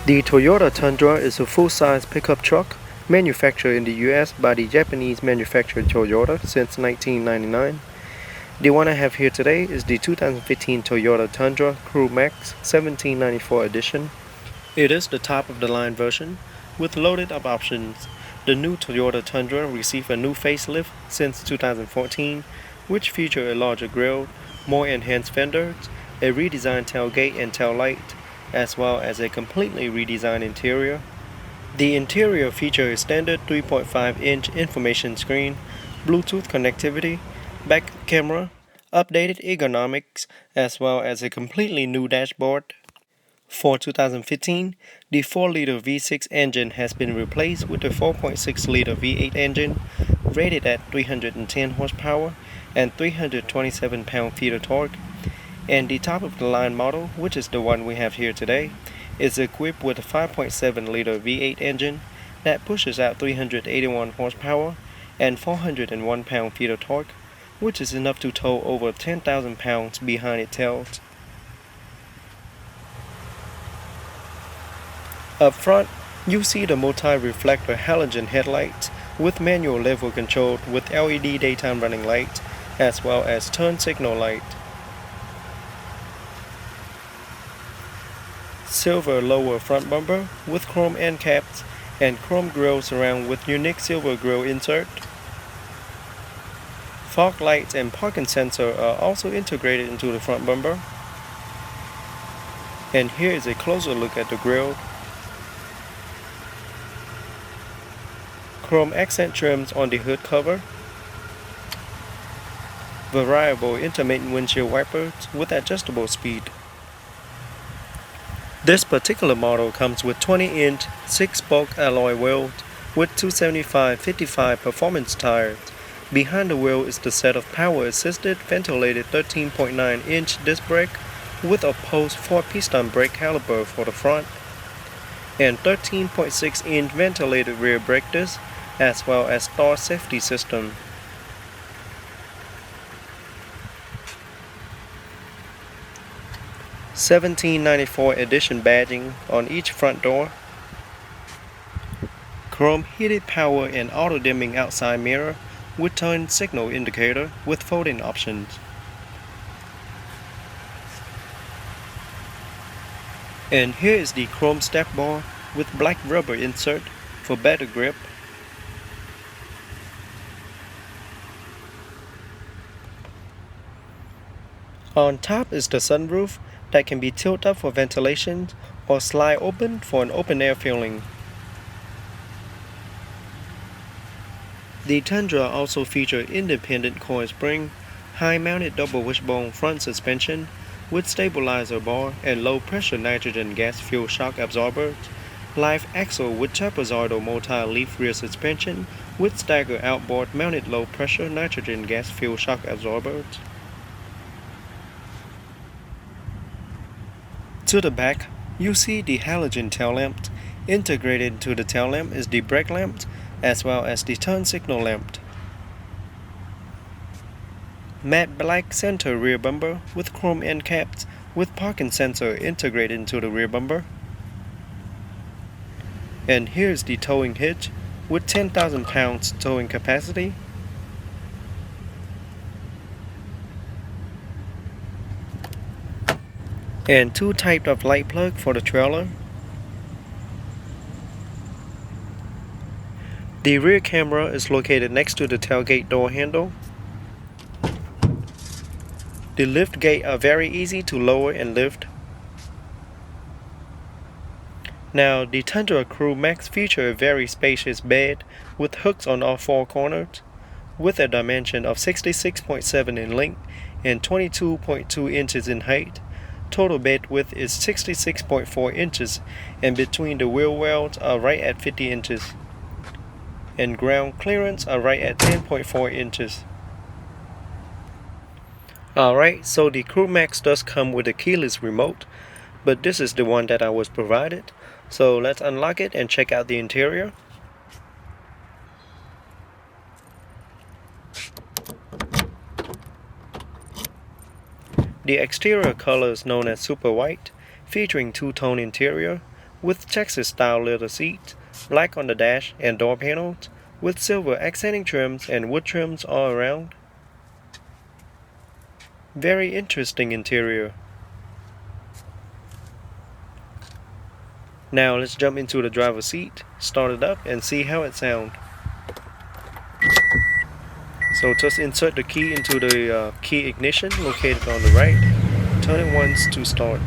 The Toyota Tundra is a full-size pickup truck manufactured in the US by the Japanese manufacturer Toyota since 1999. The one I have here today is the 2015 Toyota Tundra CrewMax 1794 edition. It is the top-of-the-line version with loaded-up options. The new Toyota Tundra received a new facelift since 2014, which feature a larger grille, more enhanced fenders, a redesigned tailgate and tail light, as well as a completely redesigned interior. The interior features a standard 3.5-inch information screen, Bluetooth connectivity, back camera, updated ergonomics, as well as a completely new dashboard. For 2015, the 4-liter V6 engine has been replaced with a 4.6-liter V8 engine rated at 310 horsepower and 327 pound-feet of torque. And the top-of-the-line model, which is the one we have here today, is equipped with a 5.7-liter V8 engine that pushes out 381 horsepower and 401 pound-feet of torque, which is enough to tow over 10,000 pounds behind its tails. Up front, you see the multi-reflector halogen headlights with manual level control with LED daytime running lights, as well as turn signal light. Silver lower front bumper with chrome end caps and chrome grille surround with unique silver grille insert. Fog lights and parking sensor are also integrated into the front bumper. And here is a closer look at the grille. Chrome accent trims on the hood cover. Variable intermittent windshield wipers with adjustable speed. This particular model comes with 20-inch 6-spoke alloy wheels with 275/55 performance tires. Behind the wheel is the set of power-assisted ventilated 13.9-inch disc brake with a post 4-piston brake caliper for the front and 13.6-inch ventilated rear brake disc, as well as star safety system. $17.94 edition badging on each front door. Chrome heated power and auto dimming outside mirror with turn signal indicator with folding options. And here is the chrome step bar with black rubber insert for better grip. On top is the sunroof that can be tilted up for ventilation or slide open for an open air feeling. The Tundra also features independent coil spring, high-mounted double wishbone front suspension with stabilizer bar and low-pressure nitrogen gas fuel shock absorbers, live axle with trapezoidal multi-leaf rear suspension with stagger outboard mounted low-pressure nitrogen gas fuel shock absorbers. To the back, you see the halogen tail lamp. Integrated into the tail lamp is the brake lamp, as well as the turn signal lamp. Matte black center rear bumper with chrome end caps with parking sensor integrated into the rear bumper. And here's the towing hitch with 10,000 pounds towing capacity. and 2 types of light plug for the trailer. The rear camera is located next to the tailgate door handle. The lift gate are very easy to lower and lift. Now, the Tundra CrewMax features a very spacious bed with hooks on all 4 corners, with a dimension of 66.7 in length and 22.2 inches in height. Total bed width is 66.4 inches, and between the wheel wells are right at 50 inches, and ground clearance are right at 10.4 inches. Alright, so the CrewMax does come with a keyless remote, but this is the one that I was provided. So let's unlock it and check out the interior. The exterior color is known as Super White, featuring 2-tone interior, with Texas-style leather seats, black on the dash and door panels, with silver accenting trims and wood trims all around. Very interesting interior. Now let's jump into the driver's seat, start it up, and see how it sounds. So just insert the key into the key ignition located on the right. Turn it once to start.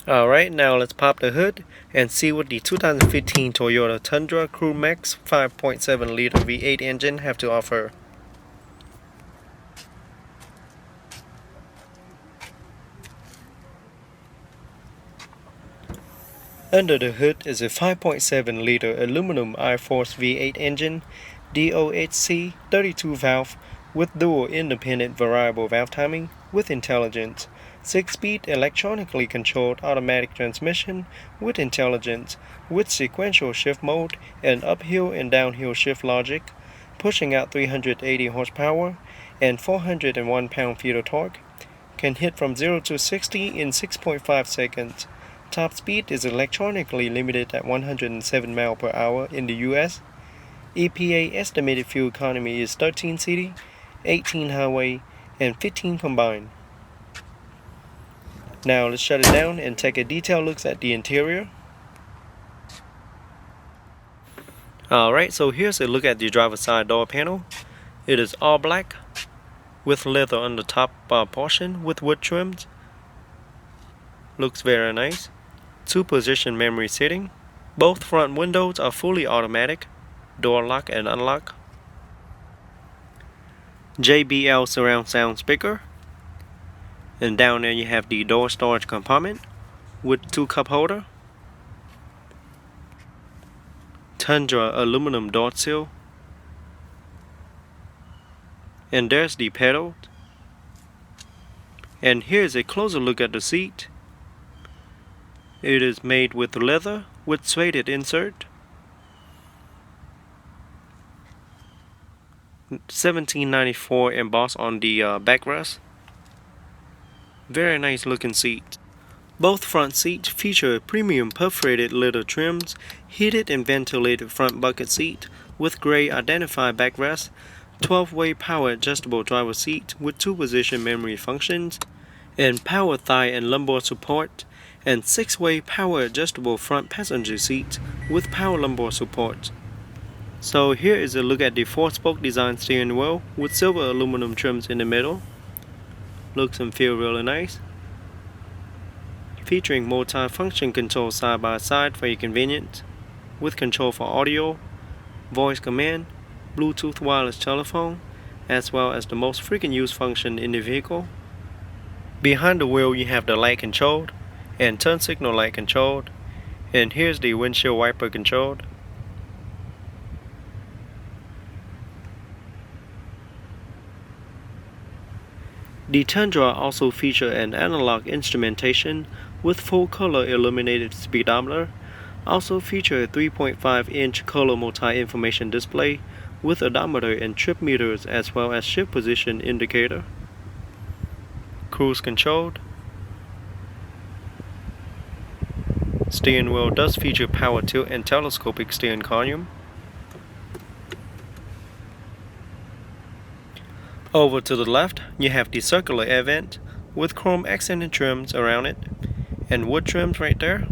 Alright, now let's pop the hood and see what the 2015 Toyota Tundra CrewMax 5.7 liter V8 engine have to offer. Under the hood is a 5.7 liter aluminum I-Force V8 engine, DOHC 32 valve with dual independent variable valve timing with intelligence. 6-speed electronically controlled automatic transmission with intelligence, with sequential shift mode and uphill and downhill shift logic, pushing out 380 horsepower and 401 pound-feet of torque. Can hit from 0 to 60 in 6.5 seconds. Top speed is electronically limited at 107 miles per hour in the US. EPA estimated fuel economy is 13 city, 18 highway, and 15 combined. Now let's shut it down and take a detailed look at the interior. Alright, so here's a look at the driver's side door panel. It is all black with leather on the top portion with wood trims. Looks very nice. 2-position memory seating. Both front windows are fully automatic. Door lock and unlock. JBL surround sound speaker. And down there you have the door storage compartment with 2 cup holder. Tundra aluminum door sill. And there's the pedal. And here's a closer look at the seat. It is made with leather with suede insert. 1794 embossed on the backrest. Very nice looking seat. Both front seats feature premium perforated leather trims, heated and ventilated front bucket seat with gray identified backrest, 12-way power adjustable driver seat with 2-position memory functions, and power thigh and lumbar support, and 6-way power adjustable front passenger seat with power lumbar support. So here is a look at the 4-spoke design steering wheel with silver aluminum trims in the middle. Looks and feel really nice. Featuring multi-function control side by side for your convenience, with control for audio, voice command, Bluetooth wireless telephone, as well as the most frequent used function in the vehicle. Behind the wheel you have the light controlled and turn signal light controlled, and here's the windshield wiper controlled. The Tundra also features an analog instrumentation with full-color illuminated speedometer, also feature a 3.5-inch color multi-information display with odometer and trip meters as well as shift position indicator. Cruise controlled. Steering wheel does feature power tilt and telescopic steering column. Over to the left, you have the circular air vent with chrome accented trims around it and wood trims right there.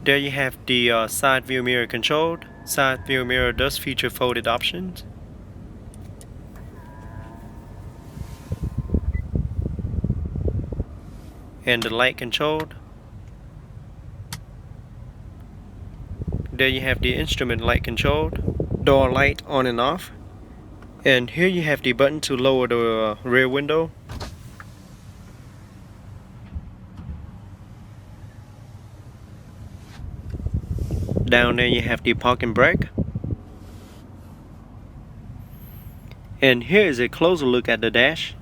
There you have the side view mirror controlled. Side view mirror does feature folded options. And the light controlled. There you have the instrument light controlled. Door light on and off. And here you have the button to lower the rear window. Down there you have the parking brake. And here is a closer look at the dash.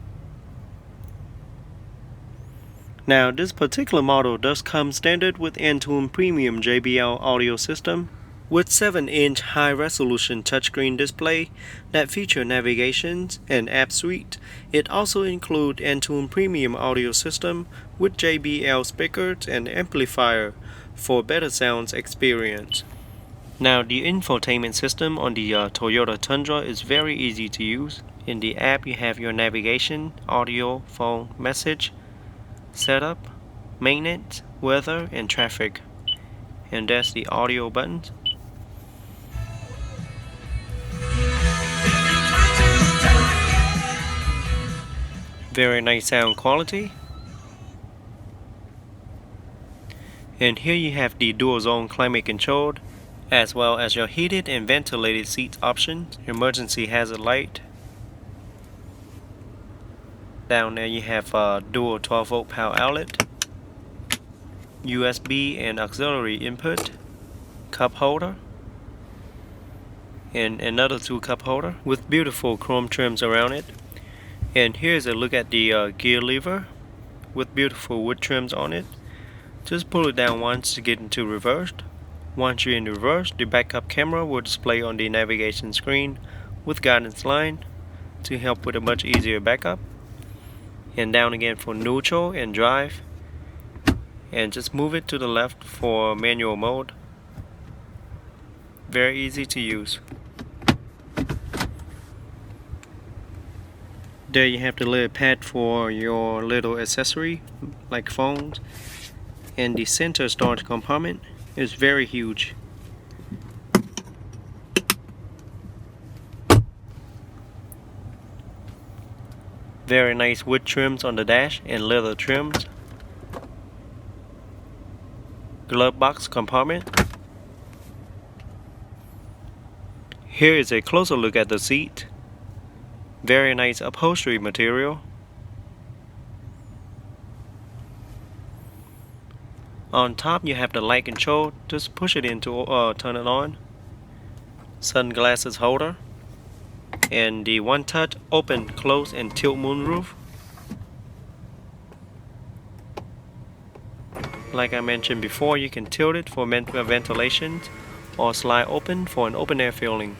Now this particular model does come standard with Tundra Premium JBL audio system with 7-inch high-resolution touchscreen display that feature navigations and app suite. It also includes Tundra Premium audio system with JBL speakers and amplifier for better sounds experience. Now the infotainment system on the Toyota Tundra is very easy to use. In the app you have your navigation, audio, phone, message, setup, maintenance, weather, and traffic. And that's the audio buttons. Very nice sound quality. And here you have the dual zone climate controlled, as well as your heated and ventilated seats options, emergency hazard light. Down there you have a dual 12-volt power outlet, USB and auxiliary input, cup holder, and another 2 cup holder with beautiful chrome trims around it. And here's a look at the gear lever with beautiful wood trims on it. Just pull it down once to get into reverse. Once you're in reverse, the backup camera will display on the navigation screen with guidance line to help with a much easier backup. And down again for neutral and drive. And just move it to the left for manual mode. Very easy to use. There you have the little pad for your little accessory like phones, and the center storage compartment is very huge. Very nice wood trims on the dash and leather trims. Glove box compartment. Here is a closer look at the seat. Very nice upholstery material. On top you have the light control. Just push it in to turn it on. Sunglasses holder. And the one-touch open, close, and tilt moonroof. Like I mentioned before, you can tilt it for ventilation or slide open for an open air feeling.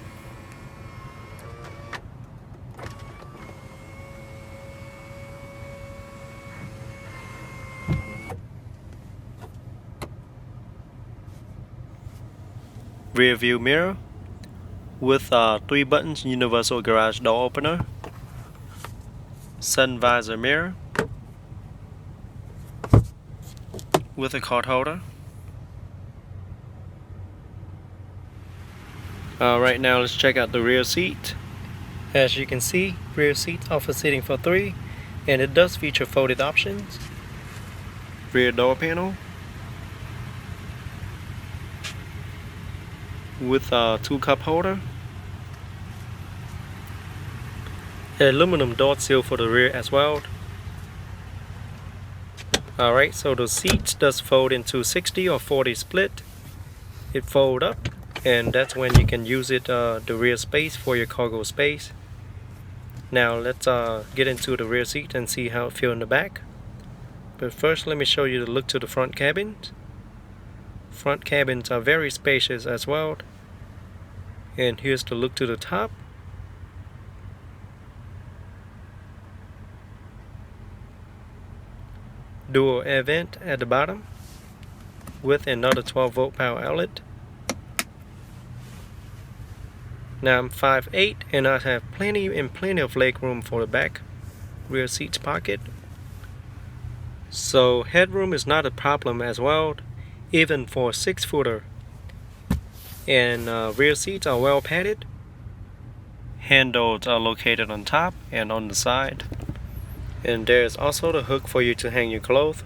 Rear view mirror with 3 buttons, universal garage door opener, sun visor mirror with a card holder. Right now let's check out the rear seat. As you can see, rear seats offer seating for 3, and it does feature folded options. Rear door panel with a 2 cup holder. Aluminum door seal for the rear as well. Alright, so the seats does fold into 60 or 40 split. It fold up, and that's when you can use it the rear space for your cargo space. Now let's get into the rear seat and see how it feels in the back. But first let me show you the look to the front cabins. Front cabins are very spacious as well. And here's the look to the top. Dual air vent at the bottom with another 12-volt power outlet. Now I'm 5'8" and I have plenty of leg room for the back rear seats pocket. So headroom is not a problem as well, even for a 6-footer. And rear seats are well padded. Handles are located on top and on the side. And there's also the hook for you to hang your clothes.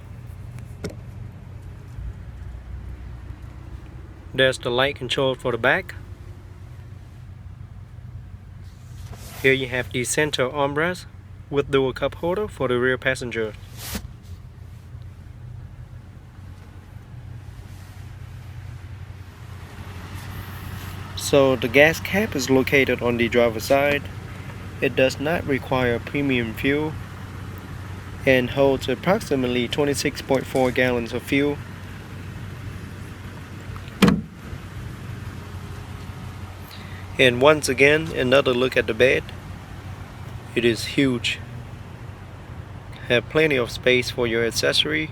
There's the light control for the back. Here you have the center armrest with dual cup holder for the rear passenger. So the gas cap is located on the driver's side. It does not require premium fuel and holds approximately 26.4 gallons of fuel. And once again, another look at the bed. It is huge. Have plenty of space for your accessory.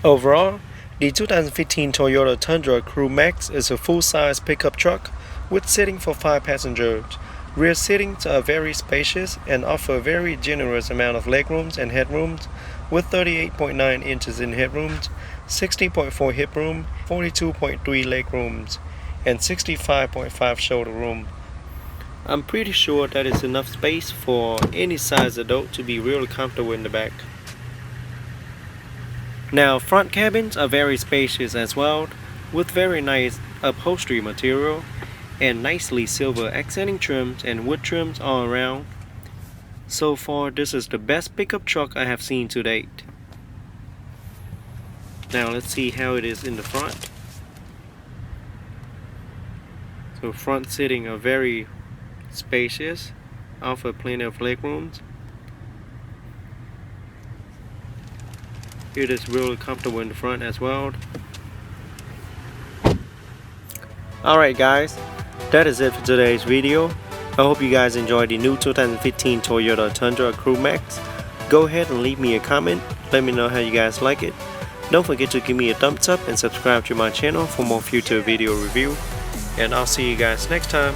Overall, the 2015 Toyota Tundra CrewMax is a full-size pickup truck with seating for 5 passengers. Rear seatings are very spacious and offer a very generous amount of legrooms and headrooms with 38.9 inches in headrooms, 60.4 hip room, 42.3 legrooms, and 65.5 shoulder room. I'm pretty sure that is enough space for any size adult to be really comfortable in the back. Now front cabins are very spacious as well, with very nice upholstery material and nicely silver accenting trims and wood trims all around. So far this is the best pickup truck I have seen to date. Now let's see how it is in the front. So front seating are very spacious, offer plenty of leg rooms. It is really comfortable in the front as well. Alright guys, that is it for today's video. I hope you guys enjoyed the new 2015 Toyota Tundra CrewMax. Go ahead and leave me a comment. Let me know how you guys like it. Don't forget to give me a thumbs up and subscribe to my channel for more future video review. And I'll see you guys next time.